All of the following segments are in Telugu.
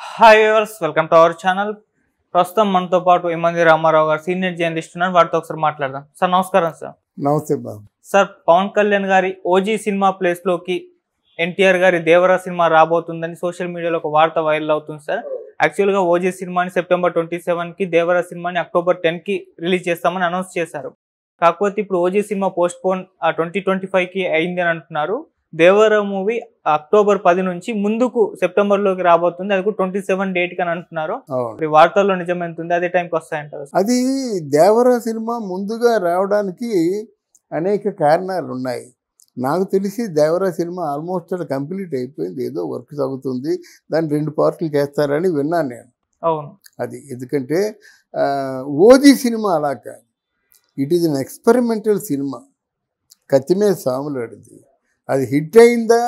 Hi viewers, welcome to our channel. ప్రస్తుతం మనతో పాటు ఇమంది రామారావు గారు సీనియర్ జర్నలిస్ట్ ఉన్నారు. వాటితో ఒకసారి మాట్లాడదాం. సార్ నమస్కారం. సార్ నమస్తే బాబు. సార్, పవన్ కళ్యాణ్ గారి ఓజీ సినిమా ప్లేస్ లోకి ఎన్టీఆర్ గారి దేవరా సినిమా రాబోతుందని సోషల్ మీడియాలో ఒక వార్త వైరల్ అవుతుంది. సార్, యాక్చువల్గా ఓజీ సినిమాని సెప్టెంబర్ 27కి, దేవరా సినిమాని అక్టోబర్ 10కి రిలీజ్ చేస్తామని అనౌన్స్ చేశారు. కాకపోతే ఇప్పుడు ఓజీ సినిమా పోస్ట్ పోన్ 2025కి అయింది అని అంటున్నారు. దేవరా మూవీ అక్టోబర్ 10 నుంచి ముందుకు సెప్టెంబర్లోకి రాబోతుంది. అది కూడా 27 డేట్ అని అంటున్నారు. వార్తల్లో నిజమెంతుంది, అదే టైంకి వస్తాయంటారు. అది దేవరా సినిమా ముందుగా రావడానికి అనేక కారణాలు ఉన్నాయి. నాకు తెలిసి దేవరా సినిమా ఆల్మోస్ట్ అది కంప్లీట్ అయిపోయింది. ఏదో వర్క్ సాగుతుంది, దాన్ని 2 పార్ట్లు చేస్తారని విన్నాను నేను. అవును, అది ఎందుకంటే ఓజీ సినిమా అలా కాదు. It is an experimental cinema. కత్తిమీద సాములాడిది. అది హిట్ అయిందా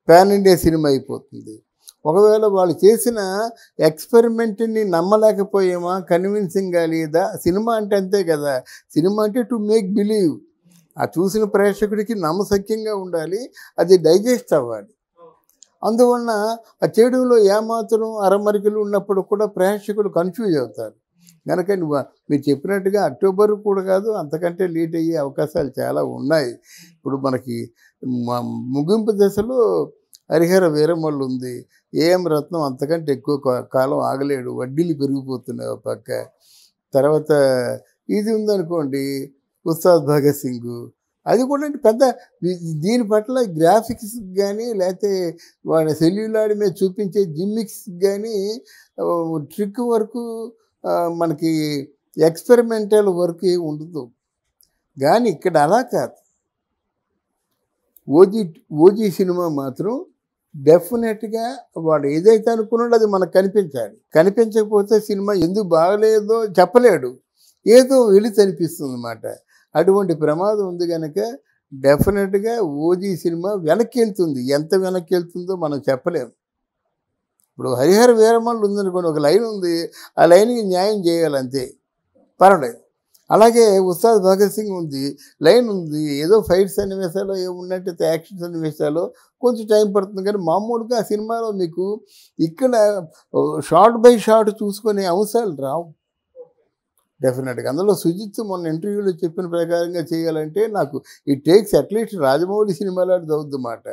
పాన్ ఇండియా సినిమా అయిపోతుంది. ఒకవేళ వాళ్ళు చేసిన ఎక్స్పెరిమెంట్ని నమ్మలేకపోయామా, కన్విన్సింగ్గా లేదా? సినిమా అంటే అంతే కదా. సినిమా అంటే టు మేక్ బిలీవ్. ఆ చూసిన ప్రేక్షకుడికి నమ్మశక్యంగా ఉండాలి, అది డైజెస్ట్ అవ్వాలి. అందువలన ఆ చేయడంలో ఏమాత్రం అరమరికలు ఉన్నప్పుడు కూడా ప్రేక్షకులు కన్ఫ్యూజ్ అవుతారు. కనుక మీరు చెప్పినట్టుగా అక్టోబర్ కూడా కాదు, అంతకంటే లేట్ అయ్యే అవకాశాలు చాలా ఉన్నాయి. ఇప్పుడు మనకి ముగింపు దశలో హరిహర వీరమల్లు ఉంది. ఏఎం రత్నం అంతకంటే ఎక్కువ కాలం ఆగలేడు, వడ్డీలు పెరిగిపోతున్నాయి ఒక పక్క. తర్వాత ఇది ఉందనుకోండి, ఉస్తాద్ భగత్ సింగ్. అది కూడా పెద్ద దీని పట్ల గ్రాఫిక్స్ కానీ లేకపోతే వాళ్ళ సెల్యులాడి మీద చూపించే జిమ్మిక్స్ కానీ ట్రిక్ వర్క్, మనకి ఎక్స్పెరిమెంటల్ వర్క్ ఉండదు. కానీ ఇక్కడ అలా కాదు. ఓజీ సినిమా మాత్రం డెఫినెట్గా వాడు ఏదైతే అనుకున్నాడో అది మనకు కనిపించాలి. కనిపించకపోతే సినిమా ఎందుకు బాగలేదో చెప్పలేడు, ఏదో వెళితే అనిపిస్తుంది అన్నమాట. అటువంటి ప్రమాదం ఉంది కనుక డెఫినెట్గా ఓజీ సినిమా వెనక్కి వెళ్తుంది. ఎంత వెనక్కి వెళ్తుందో మనం చెప్పలేము. ఇప్పుడు హరిహర వీరమల్లు ఉందనుకోండి, ఒక లైన్ ఉంది, ఆ లైన్కి న్యాయం చేయాలంతే, పర్వాలేదు. అలాగే ఉస్తాద్ భగత్ సింగ్ ఉంది, లైన్ ఉంది, ఏదో ఫైట్ సన్నివేశాలు ఏమున్నట్టయితే యాక్షన్ సన్నివేశాలు కొంచెం టైం పడుతుంది. కానీ మామూలుగా ఆ సినిమాలో మీకు ఇక్కడ షార్ట్ బై షార్ట్ చూసుకునే అంశాలు రావు డెఫినెట్గా. అందులో సుజిత్ మొన్న ఇంటర్వ్యూలో చెప్పిన ప్రకారంగా చేయాలంటే నాకు ఇట్ టేక్స్ అట్లీస్ట్ రాజమౌళి సినిమాలో అవుద్దన్నమాట.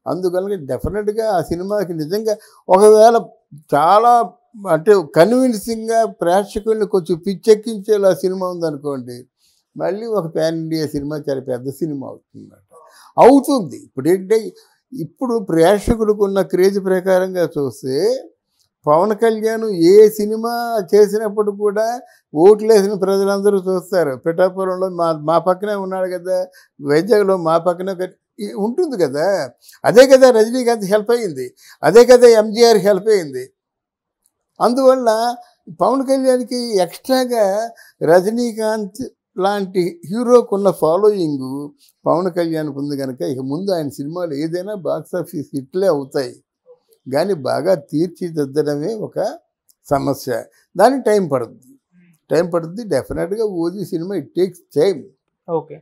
అందుకని డెఫినెట్గా ఆ సినిమాకి నిజంగా ఒకవేళ చాలా అంటే కన్విన్సింగ్గా ప్రేక్షకుల్ని కొంచెం పిచ్చెక్కించేలా సినిమా ఉందనుకోండి, మళ్ళీ ఒక పాన్ ఇండియా సినిమా చాలా పెద్ద సినిమా అవుతుంది. ఇప్పుడు ప్రేక్షకులకు ఉన్న క్రేజ్ ప్రకారంగా చూస్తే పవన్ కళ్యాణ్ ఏ సినిమా చేసినప్పుడు కూడా ఓట్లు వేసిన ప్రజలందరూ చూస్తారు. పిఠాపురంలో మా పక్కనే ఉన్నాడు కదా, వైజాగ్లో మా పక్కనే ఉంటుంది కదా. అదే కదా రజనీకాంత్ హెల్ప్ అయ్యింది, అదే కదా ఎంజీఆర్ హెల్ప్ అయ్యింది. అందువల్ల పవన్ కళ్యాణ్కి ఎక్స్ట్రాగా రజనీకాంత్ లాంటి హీరోకు ఉన్న ఫాలోయింగ్ పవన్ కళ్యాణ్కి ఉంది కనుక ఇక ముందు ఆయన సినిమాలు ఏదైనా బాక్సాఫీస్ హిట్లే అవుతాయి. కానీ బాగా తీర్చిదిద్దడమే ఒక సమస్య. దానికి టైం పడుతుంది డెఫినెట్గా. OG cinema it takes time. Okay,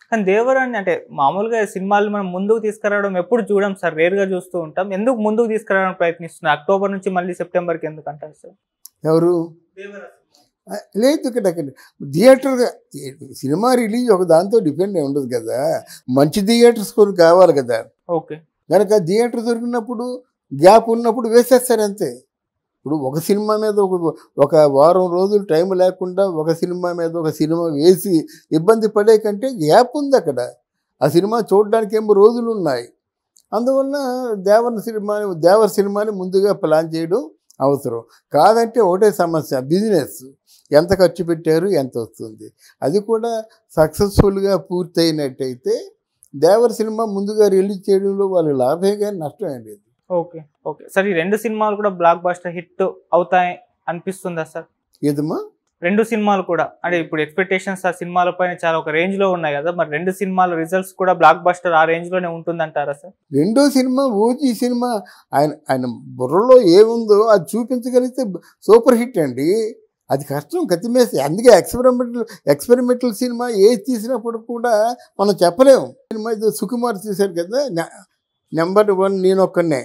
కానీ దేవరాన్ని అంటే మామూలుగా సినిమాలు మనం ముందుకు తీసుకురావడం ఎప్పుడు చూడం సార్, రేర్గా చూస్తూ ఉంటాం. ఎందుకు ముందుకు తీసుకురావడానికి ప్రయత్నిస్తున్నారు? అక్టోబర్ నుంచి మళ్ళీ సెప్టెంబర్కి ఎందుకు అంటారు సార్? ఎవరు లేదు, ఇక్కడ థియేటర్గా సినిమా రిలీజ్ ఒక దాంతో డిపెండ్ అయి ఉండదు కదా. మంచి థియేటర్స్ కొన్ని కావాలి కదా. ఓకే, కనుక థియేటర్ దొరికినప్పుడు గ్యాప్ ఉన్నప్పుడు వేసేస్తారు అంతే. ఇప్పుడు ఒక సినిమా మీద ఒక వారం రోజులు టైం లేకుండా ఒక సినిమా మీద ఒక సినిమా వేసి ఇబ్బంది పడే కంటే గ్యాప్ ఉంది అక్కడ. ఆ సినిమా చూడడానికి ఏమో రోజులు ఉన్నాయి. అందువల్ల దేవర సినిమాని ముందుగా ప్లాన్ చేయడం అవసరం. కాదంటే ఒకటే సమస్య, బిజినెస్. ఎంత ఖర్చు పెట్టారు, ఎంత వస్తుంది. అది కూడా సక్సెస్ఫుల్గా పూర్తయినట్టయితే దేవర సినిమా ముందుగా రిలీజ్ చేయడంలో వాళ్ళు లాభమే కానీ నష్టం ఏం లేదు. ఓకే ఓకే సార్, ఈ 2 సినిమాలు కూడా బ్లాక్ బస్టర్ హిట్ అవుతాయి అనిపిస్తుందా సార్? ఏదమ్మా 2 సినిమాలు కూడా అంటే ఇప్పుడు ఎక్స్పెక్టేషన్స్ ఆ సినిమాల పైన చాలా ఒక రేంజ్ లో ఉన్నాయి కదా, మరి 2 సినిమాల రిజల్ట్స్ కూడా బ్లాక్ బస్టర్ ఆ రేంజ్ లోనే ఉంటుందంటారా సార్? రెండో సినిమా ఓజీ సినిమా ఆయన బుర్రలో ఏముందో అది చూపించగలిగితే సూపర్ హిట్ అండి. అది కష్టం, కత్తిమేసి. అందుకే ఎక్స్పెరిమెంటల్ సినిమా ఏది తీసినప్పుడు కూడా మనం చెప్పలేము. సినిమా ఇది సుకుమార్ తీశారు కదా, నెంబర్ 1 నేనొక్కనే.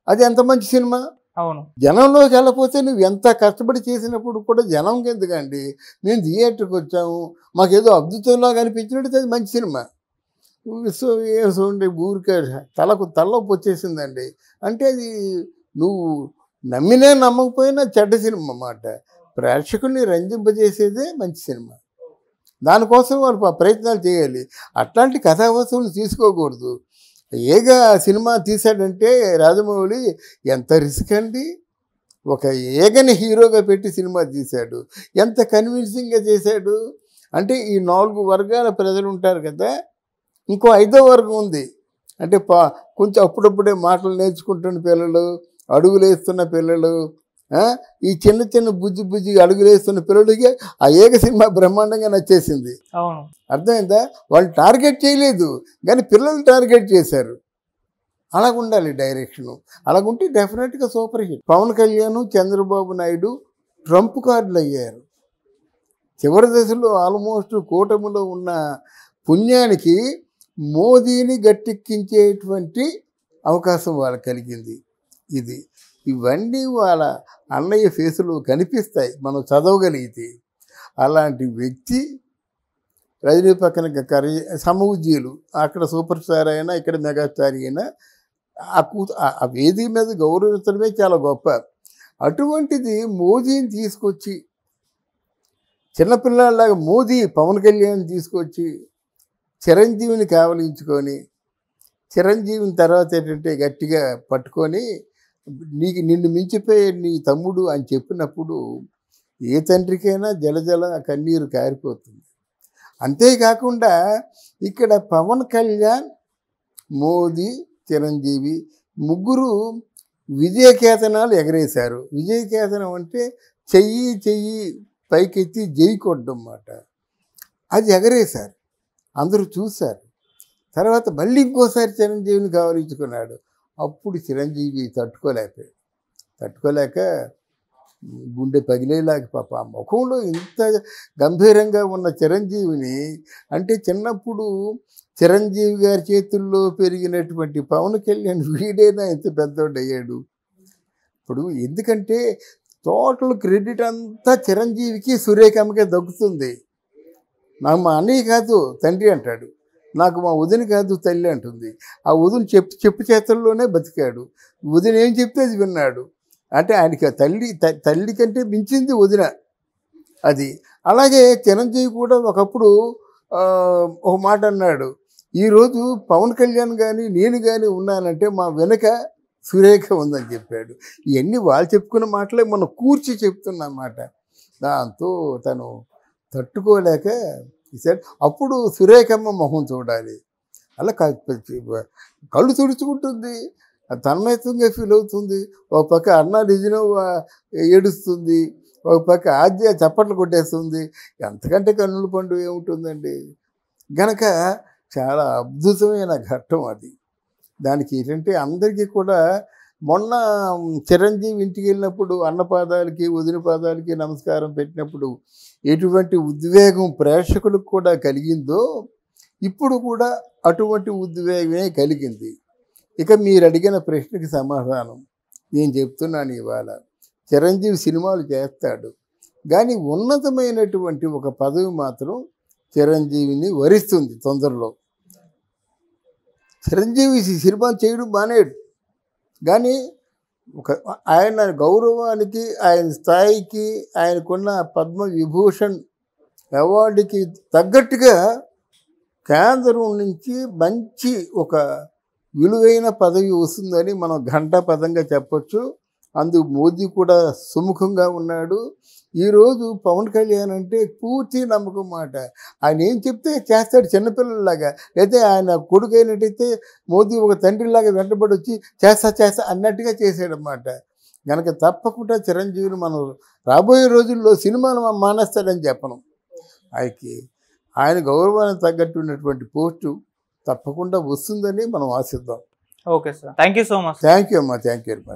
అది ఎంత మంచి సినిమా. అవును. జనంలోకి వెళ్ళకపోతే నువ్వు ఎంత కష్టపడి చేసినప్పుడు కూడా జనంకి ఎందుకండి, మేము థియేటర్కి వచ్చాము మాకేదో అద్భుతంలాగా అనిపించినట్టు అది మంచి సినిమా. సో చూడండి ఊరికే తలనొప్పి వచ్చేసిందండి. అంటే అది నువ్వు నమ్మినా నమ్మకపోయినా చెడ్డ సినిమా అన్నమాట. ప్రేక్షకుల్ని రంజింపజేసేదే మంచి సినిమా. దానికోసం వాళ్ళు ప్రయత్నాలు చేయాలి. అట్లాంటి కథావస్తువులు తీసుకోకూడదు. ఏగా సినిమా తీశాడంటే రాజమౌళి ఎంత రిస్క్ అండి. ఒక ఏగని హీరోగా పెట్టి సినిమా తీశాడు. ఎంత కన్విన్సింగ్గా చేశాడు అంటే ఈ 4 వర్గాల ప్రజలు ఉంటారు కదా, ఇంకో 5వ వర్గం ఉంది. అంటే కొంచెం అప్పుడప్పుడే మాటలు నేర్చుకుంటున్న పిల్లలు, అడుగులేస్తున్న పిల్లలు, ఈ చిన్న చిన్న బుజ్జి అడుగులేస్తున్న పిల్లలకి ఆ ఏక సినిమా బ్రహ్మాండంగా నచ్చేసింది. అవును. అర్థమైందా? వాళ్ళు టార్గెట్ చేయలేదు కానీ పిల్లలు టార్గెట్ చేశారు. అలాగుండాలి డైరెక్షను. అలాగుంటే డెఫినెట్గా super hit. Pawan Kalyan, Chandrababu Naidu trump కార్డులు అయ్యారు. చివరి దశలో ఆల్మోస్ట్ కూటమిలో ఉన్న పుణ్యానికి మోదీని గట్టెక్కించేటువంటి అవకాశం వాళ్ళకి కలిగింది. ఇవన్నీ వాళ్ళ అన్నయ్య ఫేసులో కనిపిస్తాయి మనం చదవగలిగితే. అలాంటి వ్యక్తి రజనీ పక్కన సమూజీలు, అక్కడ సూపర్ స్టార్ అయినా ఇక్కడ మెగాస్టార్ అయినా ఆ వేది మీద గౌరవించడమే చాలా గొప్ప. అటువంటిది మోదీని తీసుకొచ్చి చిన్నపిల్లలాగా పవన్ కళ్యాణ్ తీసుకొచ్చి చిరంజీవిని కావలించుకొని, చిరంజీవిని తర్వాత ఏంటంటే గట్టిగా పట్టుకొని నిన్ను మించిపోయే నీ తమ్ముడు అని చెప్పినప్పుడు ఏ తండ్రికైనా జలజల కన్నీరు కారిపోతుంది. అంతేకాకుండా ఇక్కడ పవన్ కళ్యాణ్, మోదీ, చిరంజీవి ముగ్గురు విజయకేతనాలు ఎగరేశారు. విజయకేతనం అంటే చెయ్యి పైకెత్తి జై కొట్టడం అన్నమాట. అది ఎగరేశారు, అందరూ చూశారు. తర్వాత మళ్ళీ ఇంకోసారి చిరంజీవిని కావలించుకున్నాడు. అప్పుడు చిరంజీవి తట్టుకోలేక గుండె పగిలేలాగా పాప ఆ ముఖంలో ఇంత గంభీరంగా ఉన్న చిరంజీవిని, అంటే చిన్నప్పుడు చిరంజీవి గారి చేతుల్లో పెరిగినటువంటి పవన్ కళ్యాణ్ వీడైనా ఎంత పెద్దోడు అయ్యాడు. ఇప్పుడు ఎందుకంటే టోటల్ క్రెడిట్ అంతా చిరంజీవికి, సురేఖమ్మకే దక్కుతుంది. నాకు మా అన్నయ్య కాదు తండ్రి అంటాడు, నాకు మా వదిన కాదు తల్లి అంటుంది. ఆ వదిన చెప్పు చేతుల్లోనే బతికాడు. వదిన ఏం చెప్తే అది విన్నాడు. అంటే ఆయనకి తల్లి కంటే మించింది వదిన. అది అలాగే చిరంజీవి కూడా ఒకప్పుడు ఒక మాట అన్నాడు, ఈరోజు పవన్ కళ్యాణ్ కానీ నేను కానీ ఉన్నానంటే మా వెనక సురేఖ ఉందని చెప్పాడు. ఇవన్నీ వాళ్ళు చెప్పుకున్న మాటలే మనం కూర్చి చెప్తున్నమాట. దాంతో తను తట్టుకోలేక ఈసారి అప్పుడు సురేఖమ్మ మొహం చూడాలి. అలా కళ్ళు తుడుచుకుంటుంది, తన్మయత్వంగా ఫీల్ అవుతుంది. ఒక పక్క అన్నా నిజనో ఏడుస్తుంది, ఒక పక్క ఆద్య చప్పట్లు కొట్టేస్తుంది. ఎంతకంటే కన్నుల పండు ఏముంటుందండి. గనక చాలా అద్భుతమైన ఘట్టం అది. దానికి ఏంటంటే అందరికీ కూడా మొన్న చిరంజీవి ఇంటికి వెళ్ళినప్పుడు అన్న పాదాలకి వదిన పాదాలకి నమస్కారం పెట్టినప్పుడు ఎటువంటి ఉద్వేగం ప్రేక్షకులకు కూడా కలిగిందో ఇప్పుడు కూడా అటువంటి ఉద్వేగమే కలిగింది. ఇక మీరు అడిగిన ప్రశ్నకి సమాధానం నేను చెప్తున్నాను. ఇవాళ చిరంజీవి సినిమాలు చేస్తాడు కానీ ఉన్నతమైనటువంటి ఒక పదవి మాత్రం చిరంజీవిని వరిస్తుంది తొందరలో. చిరంజీవి సినిమాలు చేయడం మానేడు కానీ ఆయన గౌరవానికి, ఆయన స్థాయికి, ఆయనకున్న పద్మవిభూషణ్ అవార్డుకి తగ్గట్టుగా కేంద్రం నుంచి మంచి ఒక విలువైన పదవి వస్తుందని మనం ఘంటాపదంగా చెప్పొచ్చు. అందుకు మోదీ కూడా సుముఖంగా ఉన్నాడు. ఈరోజు పవన్ కళ్యాణ్ అంటే పూర్తి నమ్మకం మాట. ఆయన ఏం చెప్తే చేస్తాడు చిన్నపిల్లలాగా. అయితే ఆయన కొడుకు అయినట్టయితే మోదీ ఒక తండ్రిలాగా వెంటబడి వచ్చి చేస్తా అన్నట్టుగా చేసాడన్నమాట. కనుక తప్పకుండా చిరంజీవిని మనం రాబోయే రోజుల్లో సినిమాను మానేస్తాడని చెప్పను. ఆయన గౌరవానికి తగ్గట్టు ఉన్నటువంటి పోస్టు తప్పకుండా వస్తుందని మనం ఆశిద్దాం. Okay sir, thank you so much. Thank you అమ్మా, థ్యాంక్ యూ వెరీ మచ్.